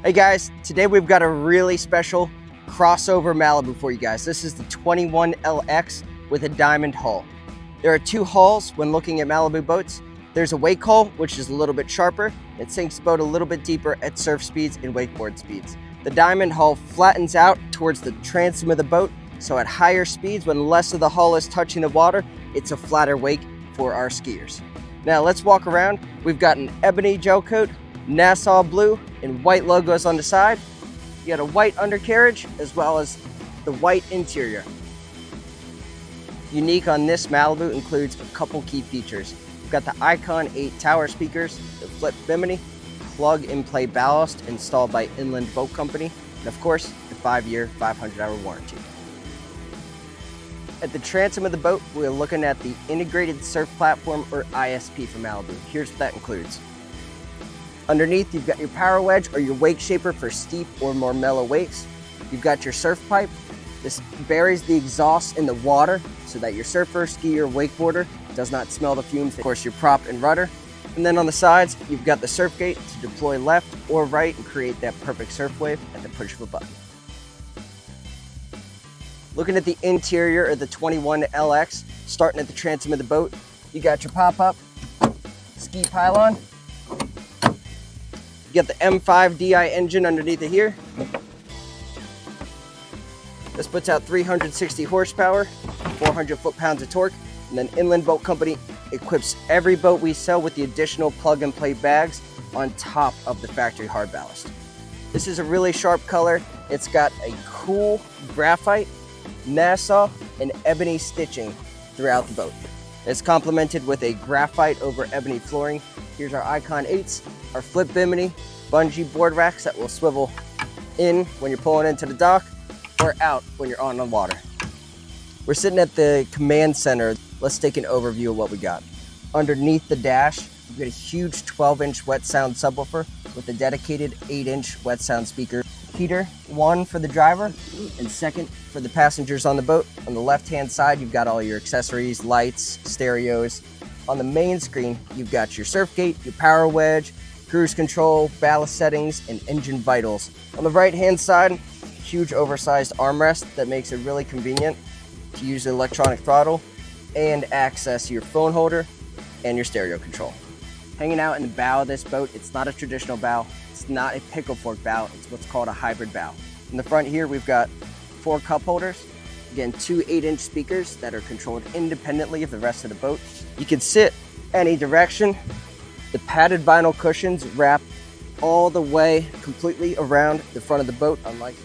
Hey guys, today we've got a really special crossover Malibu for you guys. This is the 21LX with a diamond hull. There are two hulls when looking at Malibu boats. There's a wake hull, which is a little bit sharper. It sinks the boat a little bit deeper at surf speeds and wakeboard speeds. The diamond hull flattens out towards the transom of the boat, so at higher speeds, when less of the hull is touching the water, it's a flatter wake for our skiers. Now let's walk around. We've got an ebony gel coat, Nassau blue, and white logos on the side. You got a white undercarriage as well as the white interior. Unique on this Malibu includes a couple key features. We've got the Icon 8 tower speakers, the flip bimini, plug and play ballast installed by Inland Boat Company, and of course, the 5-year, 500-hour warranty. At the transom of the boat, we're looking at the Integrated Surf Platform, or ISP, for Malibu. Here's what that includes. Underneath, you've got your power wedge or your wake shaper for steep or more mellow wakes. You've got your surf pipe. This buries the exhaust in the water so that your surfer, skier, wakeboarder does not smell the fumes. Of course, your prop and rudder. And then on the sides, you've got the surf gate to deploy left or right and create that perfect surf wave at the push of a button. Looking at the interior of the 21LX, starting at the transom of the boat, you got your pop-up ski pylon. You got the M5 DI engine underneath it here. This puts out 360 horsepower, 400 foot-pounds of torque, and then Inland Boat Company equips every boat we sell with the additional plug-and-play bags on top of the factory hard ballast. This is a really sharp color. It's got a cool graphite, Nassau, and ebony stitching throughout the boat. It's complemented with a graphite over ebony flooring. Here's our Icon 8s, our flip bimini, bungee board racks that will swivel in when you're pulling into the dock or out when you're on the water. We're sitting at the command center. Let's take an overview of what we got. Underneath the dash, we've got a huge 12-inch WetSounds subwoofer with a dedicated 8-inch WetSounds speaker. Heater, one for the driver and second for the passengers on the boat. On the left-hand side, you've got all your accessories, lights, stereos. On the main screen, you've got your surf gate, your power wedge, cruise control, ballast settings, and engine vitals. On the right-hand side, huge oversized armrest that makes it really convenient to use the electronic throttle and access your phone holder and your stereo control. Hanging out in the bow of this boat, it's not a traditional bow. It's not a pickle fork bow. It's what's called a hybrid bow. In the front here, we've got 4 cup holders. Again, 2 8-inch speakers that are controlled independently of the rest of the boat. You can sit any direction. The padded vinyl cushions wrap all the way completely around the front of the boat, unlike